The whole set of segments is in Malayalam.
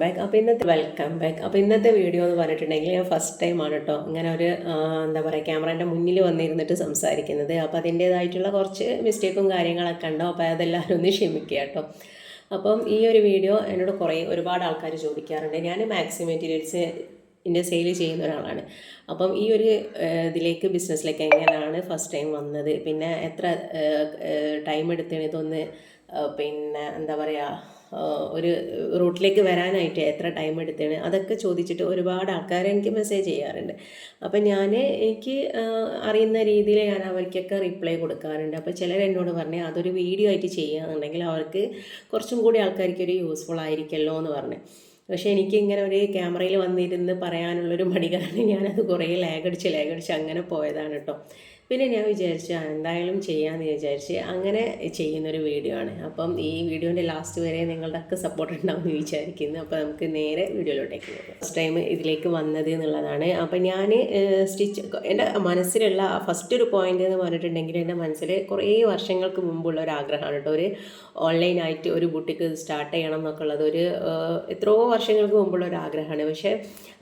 ബാക്ക്. അപ്പോൾ ഇന്നത്തെ വീഡിയോ എന്ന് പറഞ്ഞിട്ടുണ്ടെങ്കിൽ ഞാൻ ഫസ്റ്റ് ടൈമാണ് കേട്ടോ ഇങ്ങനെ ഒരു എന്താ പറയുക ക്യാമറേൻ്റെ മുന്നിൽ വന്നിരുന്നിട്ട് സംസാരിക്കുന്നത്. അപ്പോൾ അതിൻ്റേതായിട്ടുള്ള കുറച്ച് മിസ്റ്റേക്കും കാര്യങ്ങളൊക്കെ ഉണ്ടോ, അപ്പോൾ അതെല്ലാവരും ഒന്ന് ക്ഷമിക്കുക കേട്ടോ. അപ്പം ഈ ഒരു വീഡിയോ എന്നോട് ഒരുപാട് ആൾക്കാർ ചോദിക്കാറുണ്ട്. ഞാൻ മാക്സി മെറ്റീരിയൽസ് സെയിൽ ചെയ്യുന്ന ഒരാളാണ്. അപ്പം ഈ ഒരു ഇതിലേക്ക് ബിസിനസ്സിലേക്ക് എങ്ങനെയാണ് ഫസ്റ്റ് ടൈം വന്നത്, പിന്നെ എത്ര ടൈം എടുത്താണ് ഇതൊന്ന് പിന്നെ എന്താ പറയുക ഒരു റൂട്ടിലേക്ക് വരാനായിട്ട് എത്ര ടൈം എടുത്താണ്, അതൊക്കെ ചോദിച്ചിട്ട് ഒരുപാട് ആൾക്കാർ എനിക്ക് മെസ്സേജ് ചെയ്യാറുണ്ട്. അപ്പം എനിക്ക് അറിയുന്ന രീതിയിൽ ഞാൻ അവർക്കൊക്കെ റിപ്ലൈ കൊടുക്കാറുണ്ട്. അപ്പോൾ ചിലർ എന്നോട് പറഞ്ഞ് അതൊരു വീഡിയോ ആയിട്ട് ചെയ്യുകയാണെന്നുണ്ടെങ്കിൽ അവർക്ക് കുറച്ചും കൂടി ആൾക്കാർക്ക് ഒരു യൂസ്ഫുൾ ആയിരിക്കുമല്ലോ എന്ന് പറഞ്ഞു. പക്ഷേ എനിക്ക് ഇങ്ങനെ ഒരു ക്യാമറയിൽ വന്നിരുന്ന് പറയാനുള്ളൊരു മടി കാരണം ഞാനത് കുറേ ലാഗടിച്ച് അങ്ങനെ പോയതാണ് കേട്ടോ. പിന്നെ ഞാൻ വിചാരിച്ചു എന്തായാലും ചെയ്യാമെന്ന് വിചാരിച്ച് അങ്ങനെ ചെയ്യുന്നൊരു വീഡിയോ ആണ്. അപ്പം ഈ വീഡിയോൻ്റെ ലാസ്റ്റ് വരെ നിങ്ങളുടെയൊക്കെ സപ്പോർട്ട് ഉണ്ടാവുമെന്ന് വിചാരിക്കുന്നു. അപ്പോൾ നമുക്ക് നേരെ വീഡിയോയിലോട്ടേക്ക് പോകാം. ഫസ്റ്റ് ടൈം ഇതിലേക്ക് വന്നത് എന്നുള്ളതാണ്. അപ്പം ഞാൻ എൻ്റെ മനസ്സിലുള്ള ഫസ്റ്റ് ഒരു പോയിൻ്റ് എന്ന് പറഞ്ഞിട്ടുണ്ടെങ്കിൽ എൻ്റെ മനസ്സിൽ കുറേ വർഷങ്ങൾക്ക് മുമ്പുള്ള ഒരു ആഗ്രഹമാണ് കേട്ടോ. ഒരു ഓൺലൈനായിട്ട് ഒരു ബുട്ടിക്ക് സ്റ്റാർട്ട് ചെയ്യണം എന്നൊക്കെ ഉള്ളത് എത്രയോ വർഷങ്ങൾക്ക് മുമ്പുള്ള ഒരു ആഗ്രഹമാണ്. പക്ഷേ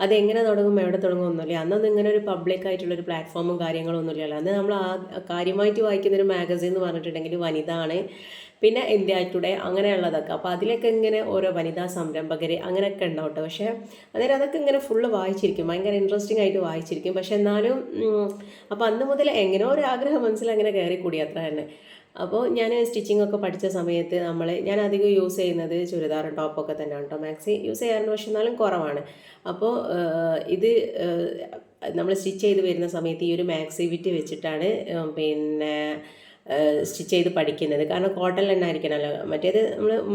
അതെങ്ങനെ തുടങ്ങും എവിടെ തുടങ്ങുമൊന്നുമില്ല. അന്നൊന്നും ഇങ്ങനെ ഒരു പബ്ലിക്കായിട്ടുള്ളൊരു പ്ലാറ്റ്ഫോമും കാര്യങ്ങളൊന്നുമില്ലല്ലോ. അന്ന് നമ്മൾ കാര്യമായിട്ട് വായിക്കുന്നൊരു മാഗസിൻ എന്ന് പറഞ്ഞിട്ടുണ്ടെങ്കിൽ വനിതാണ്, പിന്നെ ഇന്ത്യ ടുഡേ അങ്ങനെയുള്ളതൊക്കെ. അപ്പോൾ അതിലൊക്കെ ഇങ്ങനെ ഓരോ വനിതാ സംരംഭകർ അങ്ങനെയൊക്കെ ഉണ്ടാവട്ടെ. പക്ഷേ അന്നേരം അതൊക്കെ ഇങ്ങനെ ഫുള്ള് വായിച്ചിരിക്കും, ഭയങ്കര ഇൻട്രസ്റ്റിംഗ് ആയിട്ട് വായിച്ചിരിക്കും. പക്ഷെ എന്നാലും അപ്പോൾ അന്ന് മുതൽ എങ്ങനെയോ ഒരു ആഗ്രഹം മനസ്സിൽ അങ്ങനെ കയറിക്കൂടി അത്ര തന്നെ. അപ്പോൾ ഞാൻ സ്റ്റിച്ചിങ് ഒക്കെ പഠിച്ച സമയത്ത് ഞാൻ അധികം യൂസ് ചെയ്യുന്നത് ചുരിദാറും ടോപ്പൊക്കെ തന്നെയാണ് കേട്ടോ. മാക്സി യൂസ് ചെയ്യാറുണ്ട്, പക്ഷെ എന്നാലും കുറവാണ്. അപ്പോൾ ഇത് നമ്മൾ സ്റ്റിച്ച് ചെയ്ത് വരുന്ന സമയത്ത് ഈ ഒരു മാക്സി വിറ്റ് വെച്ചിട്ടാണ് പിന്നെ സ്റ്റിച്ച് ചെയ്ത് പഠിക്കുന്നത്. കാരണം കോട്ടൺ തന്നെ ആയിരിക്കണമല്ലോ. മറ്റേത്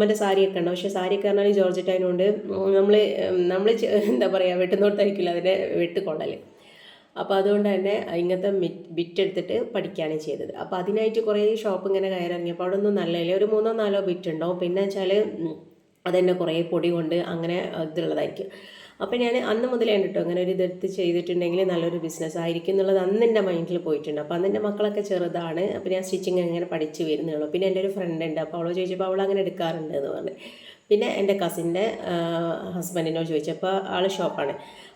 മറ്റേ സാരിയൊക്കെ ഉണ്ടാവും, പക്ഷേ സാരിയൊക്കെ പറഞ്ഞാൽ ജോർജറ്റ് ആയതുകൊണ്ട് നമ്മൾ എന്താ പറയുക വെട്ടുന്നോടത്തായിരിക്കില്ല അതിൻ്റെ വെട്ടുകൊള്ളൽ. അപ്പോൾ അതുകൊണ്ട് തന്നെ ഇങ്ങനത്തെ ബിറ്റ് എടുത്തിട്ട് പഠിക്കുകയാണ് ചെയ്തത്. അപ്പോൾ അതിനായിട്ട് കുറേ ഷോപ്പ് ഇങ്ങനെ കയറിറങ്ങിയപ്പോൾ അവിടെ ഒന്നും നല്ലതില്ല. ഒരു 3-4 ബിറ്റ് ഉണ്ടാവും. പിന്നെ വെച്ചാൽ അതെന്നെ കുറേ പൊടി കൊണ്ട് അങ്ങനെ ഇതുള്ളതായിരിക്കും. അപ്പോൾ ഞാൻ അന്ന് മുതലാണ് കേട്ടോ അങ്ങനെ ഒരു ഇതെടുത്ത് ചെയ്തിട്ടുണ്ടെങ്കിൽ നല്ലൊരു ബിസിനസ് ആയിരിക്കും എന്നുള്ളത് അന്ന് എൻ്റെ മൈൻഡിൽ പോയിട്ടുണ്ട്. അപ്പോൾ അന്ന് എൻ്റെ മക്കളൊക്കെ ചെറുതാണ്. അപ്പോൾ ഞാൻ സ്റ്റിച്ചിങ് അങ്ങനെ പഠിച്ച് വരുന്നുള്ളൂ. പിന്നെ എൻ്റെ ഒരു ഫ്രണ്ട് ഉണ്ട്, അപ്പോൾ അവൾ ചോദിച്ചപ്പോൾ അവൾ അങ്ങനെ എടുക്കാറുണ്ട് എന്ന് പറഞ്ഞു. പിന്നെ എൻ്റെ കസിൻ്റെ ഹസ്ബൻഡിനോട് ചോദിച്ചപ്പോൾ ആൾ ഷോപ്പാണ്.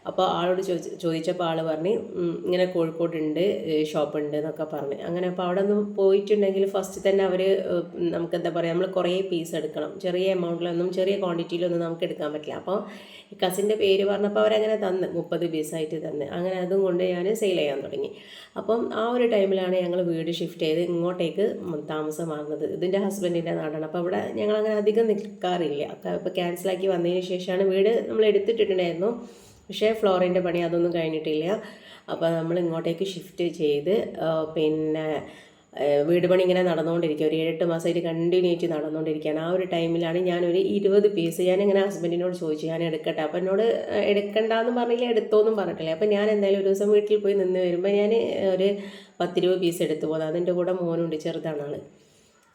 അപ്പോൾ ആളോട് ചോദിച്ചപ്പോൾ ആൾ പറഞ്ഞ് ഇങ്ങനെ കോഴിക്കോടുണ്ട് ഷോപ്പുണ്ട് എന്നൊക്കെ പറഞ്ഞ്. അങ്ങനെ അപ്പോൾ അവിടെ ഒന്ന് പോയിട്ടുണ്ടെങ്കിൽ ഫസ്റ്റ് തന്നെ അവർ നമുക്ക് എന്താ പറയുക നമ്മൾ കുറേ പീസ് എടുക്കണം. ചെറിയ എമൗണ്ടിലൊന്നും ചെറിയ ക്വാണ്ടിറ്റിയിലൊന്നും നമുക്ക് എടുക്കാൻ പറ്റില്ല. അപ്പോൾ ഈ കസിൻ്റെ പേര് പറഞ്ഞപ്പോൾ അവരങ്ങനെ 30 പീസായിട്ട് തന്ന്. അങ്ങനെ അതും കൊണ്ട് ഞാൻ സെയിൽ ചെയ്യാൻ തുടങ്ങി. അപ്പം ആ ഒരു ടൈമിലാണ് ഞങ്ങൾ വീട് ഷിഫ്റ്റ് ചെയ്ത് ഇങ്ങോട്ടേക്ക് താമസമാകുന്നത്. ഇതിൻ്റെ ഹസ്ബൻഡിൻ്റെ നാടാണ്. അപ്പോൾ അവിടെ ഞങ്ങളങ്ങനെ അധികം നിൽക്കാറില്ല. അപ്പോൾ ക്യാൻസലാക്കി വന്നതിന് ശേഷമാണ് വീട് നമ്മൾ എടുത്തിട്ടുണ്ടായിരുന്നു. പക്ഷേ ഫ്ലോറിൻ്റെ പണി അതൊന്നും കഴിഞ്ഞിട്ടില്ല. അപ്പോൾ നമ്മൾ ഇങ്ങോട്ടേക്ക് ഷിഫ്റ്റ് ചെയ്ത് പിന്നെ വീട് പണി ഇങ്ങനെ നടന്നുകൊണ്ടിരിക്കുക. ഒരു 7-8 മാസമായിട്ട് കണ്ടിന്യൂറ്റി നടന്നുകൊണ്ടിരിക്കുകയാണ്. ആ ഒരു ടൈമിലാണ് ഞാനൊരു 20 പീസ് ഞാനിങ്ങനെ ഹസ്ബൻഡിനോട് ചോദിച്ചു ഞാൻ എടുക്കട്ടെ. അപ്പോൾ എന്നോട് എടുക്കണ്ടെന്ന് പറഞ്ഞില്ല, എടുത്തോന്നും പറഞ്ഞിട്ടില്ല. അപ്പോൾ ഞാൻ എന്തായാലും ഒരു ദിവസം വീട്ടിൽ പോയി നിന്ന് വരുമ്പോൾ ഞാൻ ഒരു 10-20 പീസ് എടുത്തു പോകുന്നത്. അതിൻ്റെ കൂടെ മോനുണ്ട്, ചെറുതാണ് ആൾ.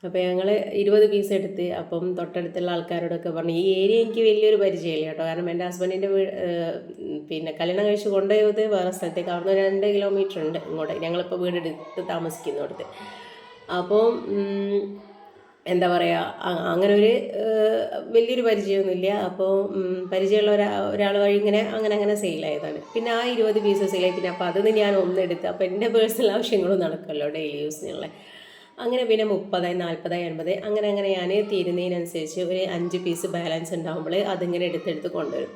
അപ്പോൾ ഞങ്ങൾ 20 പീസ് എടുത്ത് അപ്പം തൊട്ടടുത്തുള്ള ആൾക്കാരോടൊക്കെ പറഞ്ഞു. ഈ ഏരിയ എനിക്ക് വലിയൊരു പരിചയമില്ല കേട്ടോ. കാരണം എൻ്റെ ഹസ്ബൻഡിൻ്റെ പിന്നെ കല്യാണം കഴിച്ച് കൊണ്ടുപോയത് വേറെ സ്ഥലത്തേക്ക്. അവിടുന്ന് 2 കിലോമീറ്റർ ഉണ്ട് ഇങ്ങോട്ട് ഞങ്ങളിപ്പോൾ വീടെടുത്ത് താമസിക്കുന്നിടത്ത്. അപ്പം എന്താ പറയുക അങ്ങനെ ഒരു വലിയൊരു പരിചയമൊന്നുമില്ല. അപ്പോൾ പരിചയമുള്ള ഒരാൾ വഴി അങ്ങനെ സെയിലായതാണ്. പിന്നെ ആ 20 പീസ് സെയിലായി. പിന്നെ അപ്പോൾ അതിന് ഞാൻ ഒന്നെടുത്ത് അപ്പോൾ എൻ്റെ പേഴ്സണൽ ആവശ്യങ്ങളും നടക്കുമല്ലോ ഡെയിലി യൂസിനുള്ള. അങ്ങനെ പിന്നെ 30, 40, 80 അങ്ങനെ ഞാൻ തീരുന്നതിനനുസരിച്ച് ഒരു 5 പീസ് ബാലൻസ് ഉണ്ടാകുമ്പോൾ അതിങ്ങനെ എടുത്തെടുത്ത് കൊണ്ടുവരും.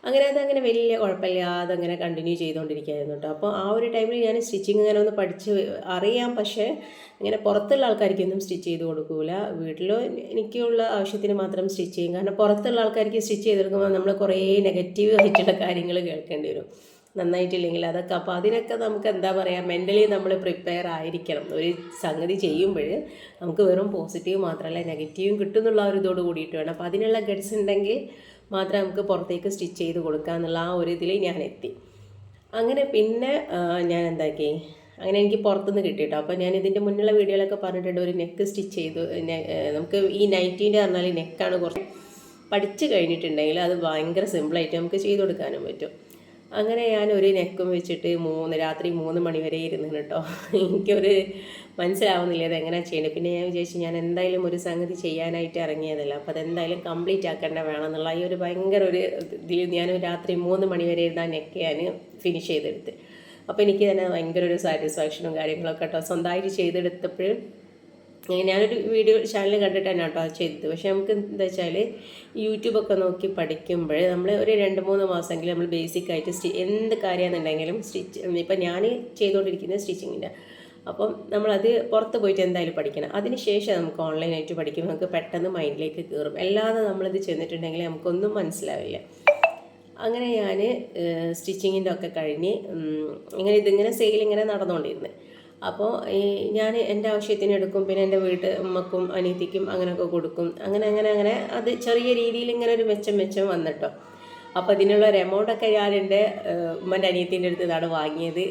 അതങ്ങനെ വലിയ കുഴപ്പമില്ലാതെ അങ്ങനെ കണ്ടിന്യൂ ചെയ്തുകൊണ്ടിരിക്കുകയായിരുന്നു കേട്ടോ. അപ്പോൾ ആ ഒരു ടൈമിൽ ഞാൻ സ്റ്റിച്ചിങ് ഇങ്ങനെ ഒന്ന് പഠിച്ച് അറിയാം. പക്ഷേ ഇങ്ങനെ പുറത്തുള്ള ആൾക്കാർക്കൊന്നും സ്റ്റിച്ച് ചെയ്ത് കൊടുക്കില്ല. വീട്ടിലോ എനിക്കുള്ള ആവശ്യത്തിന് മാത്രം സ്റ്റിച്ച് ചെയ്യും. കാരണം പുറത്തുള്ള ആൾക്കാർക്ക് സ്റ്റിച്ച് ചെയ്തെടുക്കുമ്പോൾ നമ്മൾ കുറേ നെഗറ്റീവ് ആയിട്ടുള്ള കാര്യങ്ങൾ കേൾക്കേണ്ടി വരും, നന്നായിട്ടില്ലെങ്കിൽ അതൊക്കെ. അപ്പോൾ അതിനൊക്കെ നമുക്ക് എന്താ പറയുക മെൻ്റലി നമ്മൾ പ്രിപ്പയർ ആയിരിക്കണം. ഒരു സംഗതി ചെയ്യുമ്പോൾ നമുക്ക് വെറും പോസിറ്റീവ് മാത്രമല്ല നെഗറ്റീവും കിട്ടുന്നുള്ള ഒരു ഇതോട് കൂടിയിട്ട് വേണം. അപ്പോൾ അതിനുള്ള ഗഡ്സ് ഉണ്ടെങ്കിൽ മാത്രമേ നമുക്ക് പുറത്തേക്ക് സ്റ്റിച്ച് ചെയ്ത് കൊടുക്കുക എന്നുള്ള ആ ഒരു ഇതിൽ ഞാൻ എത്തി. അങ്ങനെ പിന്നെ ഞാൻ എന്താക്കി അങ്ങനെ എനിക്ക് പുറത്തുനിന്ന് കിട്ടിയിട്ടോ. അപ്പോൾ ഞാൻ ഇതിൻ്റെ മുന്നുള്ള വീഡിയോയിലൊക്കെ പറഞ്ഞിട്ടുണ്ട് ഒരു നെക്ക് സ്റ്റിച്ച് ചെയ്തു. നമുക്ക് ഈ നൈറ്റീൻ്റെ പറഞ്ഞാൽ നെക്കാണ് കുറച്ച് പഠിച്ച് കഴിഞ്ഞിട്ടുണ്ടെങ്കിൽ അത് ഭയങ്കര സിമ്പിളായിട്ട് നമുക്ക് ചെയ്ത് കൊടുക്കാനും പറ്റും. അങ്ങനെ ഞാനൊരു നെക്കും വെച്ചിട്ട് രാത്രി 3 മണി വരെ ഇരുന്നു കേട്ടോ. എനിക്കൊരു മനസ്സിലാവുന്നില്ല അതെങ്ങനെയാണ് ചെയ്യേണ്ടത്. പിന്നെ ഞാൻ വിചാരിച്ചു ഞാൻ എന്തായാലും ഒരു സംഗതി ചെയ്യാനായിട്ട് ഇറങ്ങിയതല്ല, അപ്പോൾ അതെന്തായാലും കംപ്ലീറ്റ് ആക്കേണ്ട വേണമെന്നുള്ള ഈ ഒരു ഭയങ്കര ഒരു ഇതിൽ ഞാൻ രാത്രി 3 മണി വരെ ഇരുന്ന നെക്ക് ഞാൻ ഫിനിഷ് ചെയ്തെടുത്ത്. അപ്പോൾ എനിക്ക് തന്നെ ഭയങ്കര ഒരു സാറ്റിസ്ഫാക്ഷനും കാര്യങ്ങളൊക്കെ കേട്ടോ. സ്വന്തമായിട്ട് ചെയ്തെടുത്തപ്പോൾ ഞാനൊരു വീഡിയോ ചാനൽ കണ്ടിട്ട് തന്നെ കേട്ടോ ചെയ്തത്. പക്ഷേ നമുക്ക് എന്താ വെച്ചാൽ യൂട്യൂബൊക്കെ നോക്കി പഠിക്കുമ്പോൾ നമ്മൾ ഒരു 2-3 മാസമെങ്കിലും നമ്മൾ ബേസിക്കായിട്ട് എന്ത് കാര്യമാണെന്നുണ്ടെങ്കിലും ഇപ്പം ഞാൻ ചെയ്തുകൊണ്ടിരിക്കുന്നത് സ്റ്റിച്ചിങ്ങിൻ്റെ. അപ്പം നമ്മളത് പുറത്ത് പോയിട്ട് എന്തായാലും പഠിക്കണം. അതിന് ശേഷം നമുക്ക് ഓൺലൈനായിട്ട് പഠിക്കുമ്പോൾ നമുക്ക് പെട്ടെന്ന് മൈൻഡിലേക്ക് കയറും. അല്ലാതെ നമ്മളിത് ചെന്നിട്ടുണ്ടെങ്കിൽ നമുക്കൊന്നും മനസ്സിലാവില്ല. അങ്ങനെ ഞാൻ സ്റ്റിച്ചിങ്ങിൻ്റെ ഒക്കെ കഴിഞ്ഞ് ഇതിങ്ങനെ സെയിൽ ഇങ്ങനെ നടന്നുകൊണ്ടിരുന്നത്. അപ്പോൾ ഞാൻ എൻ്റെ ആവശ്യത്തിന് എടുക്കും, പിന്നെ എൻ്റെ അമ്മക്കും അനിയത്തിക്കും അങ്ങനെയൊക്കെ കൊടുക്കും. അങ്ങനെ അത് ചെറിയ രീതിയിൽ ഇങ്ങനെ ഒരു മെച്ചം വന്നിട്ടോ. അപ്പോൾ അതിനുള്ള ഒരു എമൗണ്ടൊക്കെ ഞാൻ എൻ്റെ ഉമ്മൻ്റെ അനിയത്തിൻ്റെ അടുത്ത് ഇതാണ് വാങ്ങിയത്.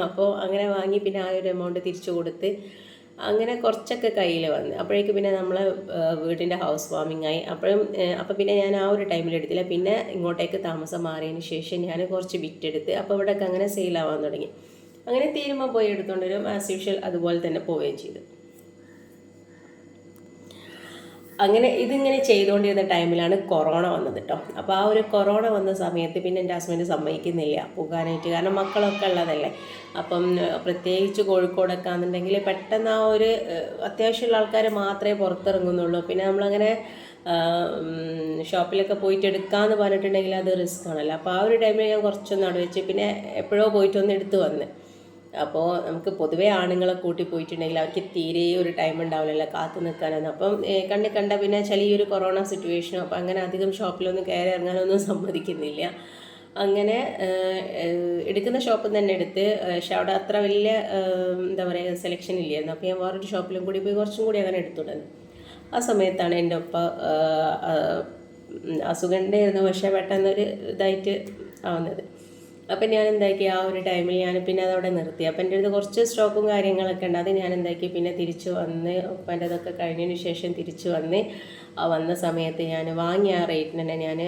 അപ്പോൾ അങ്ങനെ വാങ്ങി പിന്നെ ആ ഒരു എമൗണ്ട് തിരിച്ചു കൊടുത്ത് അങ്ങനെ കുറച്ചൊക്കെ കയ്യിൽ വന്ന്. അപ്പോഴേക്ക് പിന്നെ നമ്മൾ വീടിൻ്റെ ഹൗസ് വാമിംഗ് ആയി. അപ്പോൾ പിന്നെ ഞാൻ ആ ഒരു ടൈമിൽ എടുത്തില്ല. പിന്നെ ഇങ്ങോട്ടേക്ക് താമസം മാറിയതിന് ശേഷം ഞാൻ കുറച്ച് വിറ്റെടുത്ത് അപ്പോൾ ഇവിടെയൊക്കെ അങ്ങനെ സെയിലാവാൻ തുടങ്ങി. അങ്ങനെ തീരുമ്പോൾ പോയി എടുത്തുകൊണ്ട് വരും, ആസ് യൂഷ്വൽ അതുപോലെ തന്നെ പോവുകയും ചെയ്തു. അങ്ങനെ ഇതിങ്ങനെ ചെയ്തുകൊണ്ടിരുന്ന ടൈമിലാണ് കൊറോണ വന്നത് കേട്ടോ. അപ്പോൾ ആ ഒരു കൊറോണ വന്ന സമയത്ത് പിന്നെ എൻ്റെ ഹസ്ബൻഡ് സമ്മതിക്കുന്നില്ല പോകാനായിട്ട്, കാരണം മക്കളൊക്കെ ഉള്ളതല്ലേ. അപ്പം പ്രത്യേകിച്ച് കോഴിക്കോടൊക്കെ ആണെന്നുണ്ടെങ്കിൽ പെട്ടെന്ന് ആ ഒരു അത്യാവശ്യമുള്ള ആൾക്കാർ മാത്രമേ പുറത്തിറങ്ങുന്നുള്ളൂ. പിന്നെ നമ്മളങ്ങനെ ഷോപ്പിലൊക്കെ പോയിട്ട് എടുക്കാമെന്ന് പറഞ്ഞിട്ടുണ്ടെങ്കിൽ അത് റിസ്ക് ആണല്ലോ. അപ്പോൾ ആ ഒരു ടൈമിൽ ഞാൻ കുറച്ചൊന്ന് അവിടെ വെച്ച് പിന്നെ എപ്പോഴോ പോയിട്ടൊന്ന് എടുത്ത് വന്ന്. അപ്പോൾ നമുക്ക് പൊതുവേ ആണുങ്ങളെ കൂട്ടി പോയിട്ടുണ്ടെങ്കിൽ അവർക്ക് തീരെ ഒരു ടൈം ഉണ്ടാവില്ലല്ലോ കാത്തു നിൽക്കാനൊന്നും. അപ്പം കണ്ട പിന്നെ ചില ഈ ഒരു കൊറോണ സിറ്റുവേഷനും അപ്പം അങ്ങനെ അധികം ഷോപ്പിലൊന്നും കയറി ഇറങ്ങാനൊന്നും സമ്മതിക്കുന്നില്ല. അങ്ങനെ എടുക്കുന്ന ഷോപ്പിൽ തന്നെ എടുത്ത്, പക്ഷെ അവിടെ അത്ര വലിയ എന്താ പറയുക സെലക്ഷൻ ഇല്ലായിരുന്നു. അപ്പോൾ ഞാൻ വേറൊരു ഷോപ്പിലും കൂടി പോയി കുറച്ചും കൂടി അങ്ങനെ എടുത്തുകൊണ്ടു. ആ സമയത്താണ് എൻ്റെ ഒപ്പ അസുഖമുണ്ടായിരുന്നു, പക്ഷേ പെട്ടെന്നൊരു ഇതായിട്ട് ആവുന്നത്. അപ്പം ഞാൻ എന്താക്കി ആ ഒരു ടൈമിൽ ഞാൻ പിന്നെ അതവിടെ നിർത്തി. അപ്പം എൻ്റെ അടുത്ത് കുറച്ച് സ്റ്റോക്കും കാര്യങ്ങളൊക്കെ ഉണ്ട്. അത് ഞാൻ എന്താക്കി പിന്നെ തിരിച്ചു വന്ന് അപ്പം അതൊക്കെ കഴിഞ്ഞതിന് ശേഷം തിരിച്ചു വന്ന സമയത്ത് ഞാൻ വാങ്ങിയ ആ റേറ്റിന് തന്നെ ഞാൻ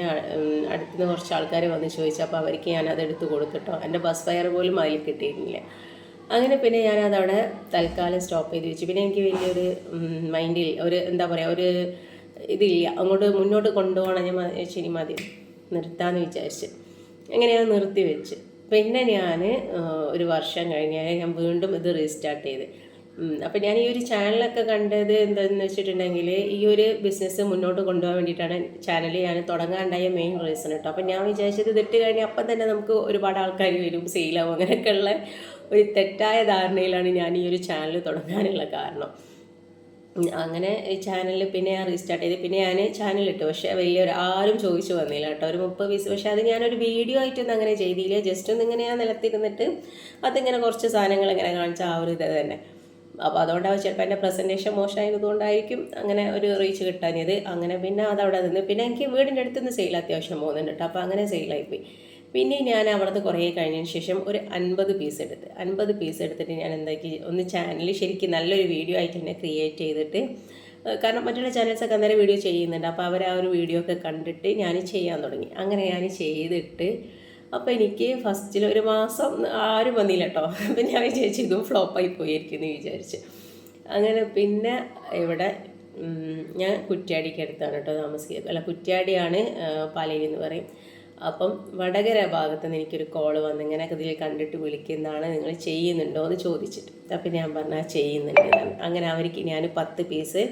അടുത്തുനിന്ന് കുറച്ച് ആൾക്കാർ വന്ന് ചോദിച്ചു. അപ്പോൾ അവർക്ക് ഞാനത് എടുത്ത് കൊടുത്തിട്ടോ. എൻ്റെ ബസ് ഫെയർ പോലും അതിൽ കിട്ടിയിരുന്നില്ല. അങ്ങനെ പിന്നെ ഞാനതവിടെ തൽക്കാലം സ്റ്റോപ്പ് ചെയ്ത് വെച്ചു. പിന്നെ എനിക്ക് വലിയൊരു മൈൻഡിൽ ഒരു എന്താ പറയുക ഒരു ഇതില്ല, അങ്ങോട്ട് മുന്നോട്ട് കൊണ്ടുപോകണം. ഞാൻ ശരി മതി നിർത്താമെന്ന് വിചാരിച്ച് അങ്ങനെ ഞാൻ നിർത്തി വെച്ച്. പിന്നെ ഞാൻ ഒരു വർഷം കഴിഞ്ഞാൽ ഞാൻ വീണ്ടും ഇത് റീസ്റ്റാർട്ട് ചെയ്ത്. അപ്പം ഞാൻ ഈ ഒരു ചാനലൊക്കെ കണ്ടത് എന്താണെന്ന് വെച്ചിട്ടുണ്ടെങ്കിൽ ഈ ഒരു ബിസിനസ് മുന്നോട്ട് കൊണ്ടുപോകാൻ വേണ്ടിയിട്ടാണ് ചാനൽ ഞാൻ തുടങ്ങാനുണ്ടായ മെയിൻ റീസൺ കേട്ടോ. അപ്പം ഞാൻ വിചാരിച്ചത് ഇതിട്ട് കഴിഞ്ഞാൽ അപ്പം തന്നെ നമുക്ക് ഒരുപാട് ആൾക്കാർ വരും, സെയിലാവും, അങ്ങനെയൊക്കെയുള്ള ഒരു തെറ്റായ ധാരണയിലാണ് ഞാൻ ഈ ഒരു ചാനൽ തുടങ്ങാനുള്ള കാരണം. അങ്ങനെ ചാനലിൽ പിന്നെ ഞാൻ റീസ്റ്റാർട്ട് ചെയ്ത് പിന്നെ ഞാൻ ചാനലിട്ടു. പക്ഷേ ആരും ചോദിച്ചു വന്നില്ല കേട്ടോ, ഒരു 30 പീസ്. പക്ഷേ അത് ഞാനൊരു വീഡിയോ ആയിട്ടൊന്നും അങ്ങനെ ചെയ്തില്ല, ജസ്റ്റ് ഒന്ന് ഇങ്ങനെ ഞാൻ നിലത്തിരുന്നിട്ട് അതിങ്ങനെ കുറച്ച് സാധനങ്ങൾ ഇങ്ങനെ കാണിച്ച ആ ഒരു ഇത് തന്നെ. അപ്പോൾ അതുകൊണ്ടാവും ചിലപ്പോൾ എൻ്റെ പ്രസൻറ്റേഷൻ മോശമായതുകൊണ്ടായിരിക്കും അങ്ങനെ ഒരു റീച്ച് കിട്ടാഞ്ഞത്. അങ്ങനെ പിന്നെ അതവിടെ നിന്ന് പിന്നെ എനിക്ക് വീടിൻ്റെ അടുത്തുനിന്ന് സെയിൽ അത്യാവശ്യം പോകുന്നുണ്ട് കേട്ടോ. അപ്പോൾ അങ്ങനെ സെയിലായിപ്പോയി. പിന്നെ ഞാൻ അവിടുന്ന് കുറേ കഴിഞ്ഞതിന് ശേഷം ഒരു 50 പീസ് എടുത്തിട്ട് ഞാൻ എന്താക്കി ഒന്ന് ചാനൽ ശരിക്കും നല്ലൊരു വീഡിയോ ആയിട്ട് തന്നെ ക്രിയേറ്റ് ചെയ്തിട്ട്, കാരണം മറ്റുള്ള ചാനൽസൊക്കെ അന്നേരം വീഡിയോ ചെയ്യുന്നുണ്ട്. അപ്പോൾ അവർ ആ ഒരു വീഡിയോ ഒക്കെ കണ്ടിട്ട് ഞാൻ ചെയ്യാൻ തുടങ്ങി. അങ്ങനെ ഞാൻ ചെയ്തിട്ട് അപ്പോൾ എനിക്ക് ഫസ്റ്റിൽ ഒരു മാസം ആരും വന്നില്ല കേട്ടോ. അപ്പം ഞാൻ വിചാരിച്ചു ഇതും ഫ്ലോപ്പായി പോയിരിക്കും എന്ന് വിചാരിച്ച്. അങ്ങനെ പിന്നെ ഇവിടെ ഞാൻ കുറ്റ്യാടിക്ക് അടുത്താണ് കേട്ടോ താമസിക്കുന്നത്. അല്ല, കുറ്റ്യാടിയാണ്, പാലേരി എന്ന് പറയും. അപ്പം വടകര ഭാഗത്ത് നിന്ന് എനിക്കൊരു കോള് വന്ന് ഇങ്ങനെ ഇതിൽ കണ്ടിട്ട് വിളിക്കുന്നതാണ്, നിങ്ങൾ ചെയ്യുന്നുണ്ടോ എന്ന് ചോദിച്ചിട്ട്. അപ്പം ഞാൻ പറഞ്ഞാൽ ചെയ്യുന്നുണ്ട്. അങ്ങനെ അവർക്ക് ഞാൻ 10 പീസ്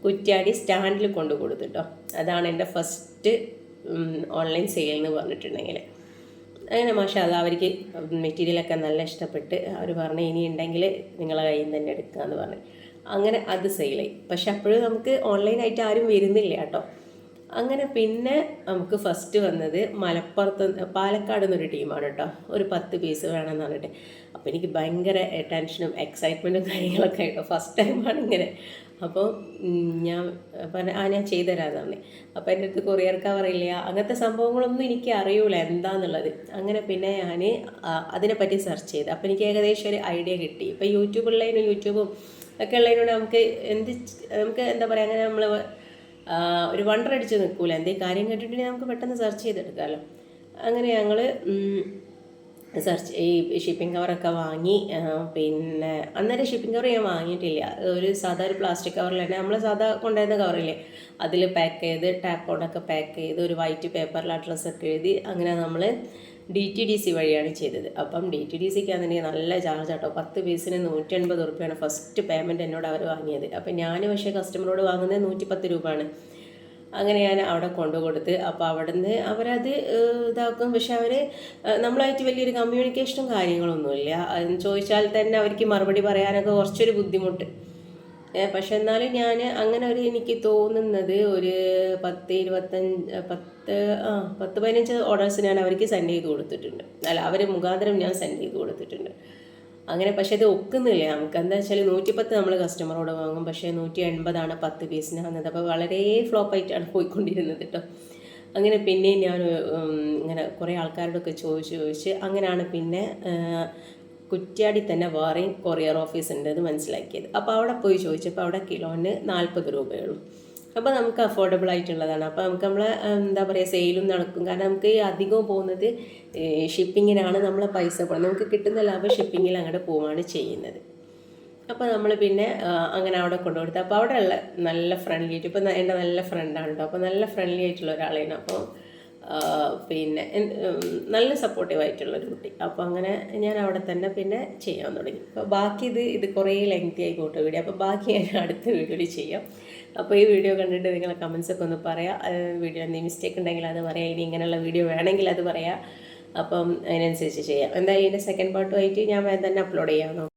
കുറ്റ്യാടി സ്റ്റാൻഡിൽ കൊണ്ടു കൊടുത്തിട്ടോ. അതാണ് എൻ്റെ ഫസ്റ്റ് ഓൺലൈൻ സെയിൽ എന്ന് പറഞ്ഞിട്ടുണ്ടെങ്കിൽ. അങ്ങനെ മാഷാഅല്ലാഹ് അവർക്ക് മെറ്റീരിയലൊക്കെ നല്ല ഇഷ്ടപ്പെട്ട് അവർ പറഞ്ഞു ഇനി ഉണ്ടെങ്കിൽ നിങ്ങളെ കയ്യിൽ നിന്ന് തന്നെ എടുക്കാമെന്ന് പറഞ്ഞു. അങ്ങനെ അത് സെയിലായി. പക്ഷെ അപ്പോഴും നമുക്ക് ഓൺലൈനായിട്ട് ആരും വരുന്നില്ല കേട്ടോ. അങ്ങനെ പിന്നെ നമുക്ക് ഫസ്റ്റ് വന്നത് പാലക്കാട് നിന്നൊരു ടീമാണ് കേട്ടോ. ഒരു 10 പീസ് വേണമെന്ന് പറഞ്ഞിട്ട്. അപ്പോൾ എനിക്ക് ഭയങ്കര ടെൻഷനും എക്സൈറ്റ്മെൻറ്റും കാര്യങ്ങളൊക്കെ ആയിട്ടോ. ഫസ്റ്റ് ടൈമാണ് ഇങ്ങനെ. അപ്പോൾ ഞാൻ ഞാൻ ചെയ്തുതരാമെന്ന് പറഞ്ഞു. അപ്പോൾ എൻ്റെ അടുത്ത് കൊറിയർ കവറില്ല, അങ്ങനത്തെ സംഭവങ്ങളൊന്നും എനിക്ക് അറിയൂല എന്താണെന്നുള്ളത്. അങ്ങനെ പിന്നെ ഞാൻ അതിനെപ്പറ്റി സെർച്ച് ചെയ്ത് അപ്പോൾ എനിക്ക് ഏകദേശം ഒരു ഐഡിയ കിട്ടി. ഇപ്പോൾ യൂട്യൂബും ഒക്കെ ഉള്ളതിനോട് നമുക്ക് എന്താ പറയുക, അങ്ങനെ നമ്മൾ ഒരു വണ്ടർ അടിച്ച് നിൽക്കൂല. എന്തെങ്കിലും കാര്യം കേട്ടിട്ടുണ്ടെങ്കിൽ നമുക്ക് പെട്ടെന്ന് സെർച്ച് ചെയ്തെടുക്കാമല്ലോ. അങ്ങനെ ഞങ്ങൾ സെർച്ച് ഈ ഷിപ്പിംഗ് കവറൊക്കെ വാങ്ങി. പിന്നെ അന്നേരം ഷിപ്പിംഗ് കവർ ഞാൻ വാങ്ങിയിട്ടില്ല. ഒരു സാധാ ഒരു പ്ലാസ്റ്റിക് കവറിൽ തന്നെ നമ്മൾ സാധാ കൊണ്ടുവരുന്ന കവറില്ലേ, അതിൽ പാക്ക് ചെയ്ത് ടാപ്പോണ്ടൊക്കെ പാക്ക് ചെയ്ത് ഒരു വൈറ്റ് പേപ്പറിൽ അഡ്രസ്സൊക്കെ എഴുതി അങ്ങനെ നമ്മൾ DTDC വഴിയാണ് ചെയ്തത്. അപ്പം DTDCക്ക് ആണെന്നുണ്ടെങ്കിൽ നല്ല ചാർജ് കേട്ടോ. 10 പീസിന് 180 റുപ്യാണ് ഫസ്റ്റ് പേയ്മെൻറ്റ് എന്നോട് അവർ വാങ്ങിയത്. അപ്പം ഞാൻ പക്ഷേ കസ്റ്റമറോട് വാങ്ങുന്നത് 110 രൂപയാണ്. അങ്ങനെ ഞാൻ അവിടെ കൊണ്ടു കൊടുത്ത്. അപ്പോൾ അവിടെ നിന്ന് അവരത് ഇതാക്കും. പക്ഷെ അവർ നമ്മളായിട്ട് വലിയൊരു കമ്മ്യൂണിക്കേഷനും കാര്യങ്ങളൊന്നുമില്ല. ചോദിച്ചാൽ തന്നെ അവർക്ക് മറുപടി പറയാനൊക്കെ കുറച്ചൊരു ബുദ്ധിമുട്ട്. പക്ഷെ എന്നാലും ഞാൻ അങ്ങനെ എനിക്ക് തോന്നുന്നത് ഒരു 10-15 ഓർഡേഴ്സ് ഞാൻ അവർക്ക് സെൻഡ് ചെയ്ത് കൊടുത്തിട്ടുണ്ട്. അല്ല, അവർ മുഖാന്തരം ഞാൻ സെൻഡ് ചെയ്ത് കൊടുത്തിട്ടുണ്ട്. അങ്ങനെ പക്ഷേ ഇത് ഒക്കുന്നില്ല നമുക്ക്. എന്താ വെച്ചാൽ 110 നമ്മൾ കസ്റ്റമറോട് വാങ്ങും, പക്ഷേ 180 10 പീസിന് വന്നത്. അപ്പോൾ വളരെ ഫ്ലോപ്പായിട്ടാണ് പോയിക്കൊണ്ടിരുന്നത് കേട്ടോ. അങ്ങനെ പിന്നെയും ഞാൻ ഇങ്ങനെ കുറേ ആൾക്കാരോടൊക്കെ ചോദിച്ച് അങ്ങനെയാണ് പിന്നെ കുറ്റ്യാടി തന്നെ വേറെയും കൊറിയർ ഓഫീസ് ഉണ്ട് എന്ന് മനസ്സിലാക്കിയത്. അപ്പോൾ അവിടെ പോയി ചോദിച്ചപ്പോൾ അവിടെ കിലോന് 40 രൂപയുള്ളൂ. അപ്പോൾ നമുക്ക് അഫോർഡബിൾ ആയിട്ടുള്ളതാണ്. അപ്പോൾ നമുക്ക് നമ്മളെ എന്താ പറയുക സെയിലും നടക്കും. കാരണം നമുക്ക് ഈ അധികവും പോകുന്നത് ഷിപ്പിങ്ങിനാണ് നമ്മളെ പൈസ പോകുന്നത്. നമുക്ക് കിട്ടുന്ന ലാഭം ഷിപ്പിങ്ങിൽ അങ്ങോട്ട് പോവുകയാണ് ചെയ്യുന്നത്. അപ്പോൾ നമ്മൾ പിന്നെ അങ്ങനെ അവിടെ കൊണ്ടുകൊടുത്തു. അപ്പോൾ അവിടെ ഉള്ള നല്ല ഫ്രണ്ട്ലി ആയിട്ട്, ഇപ്പോൾ എൻ്റെ നല്ല ഫ്രണ്ടാണ് കേട്ടോ. അപ്പോൾ നല്ല ഫ്രണ്ട്ലി ആയിട്ടുള്ള ഒരാളാണ്. അപ്പോൾ പിന്നെ നല്ല സപ്പോർട്ടീവായിട്ടുള്ളൊരു കുട്ടി. അപ്പോൾ അങ്ങനെ ഞാൻ അവിടെ തന്നെ പിന്നെ ചെയ്യാൻ തുടങ്ങി. അപ്പോൾ ബാക്കി ഇത് കുറേ ലെങ്തി ആയി പോട്ടോ വീഡിയോ. അപ്പോൾ ബാക്കി ഞാൻ അടുത്ത വീഡിയോയിൽ ചെയ്യാം. അപ്പോൾ ഈ വീഡിയോ കണ്ടിട്ട് നിങ്ങളെ കമൻസൊക്കെ ഒന്ന് പറയാം. വീഡിയോ എന്തെങ്കിലും മിസ്റ്റേക്ക് ഉണ്ടെങ്കിൽ അത് പറയാം. ഇനി ഇങ്ങനെയുള്ള വീഡിയോ വേണമെങ്കിൽ അത് പറയാം. അപ്പം അതിനനുസരിച്ച് ചെയ്യാം. എന്തായാലും ഇതിൻ്റെ സെക്കൻഡ് പാർട്ടുമായിട്ട് ഞാൻ വേഗം തന്നെ അപ്ലോഡ് ചെയ്യാം.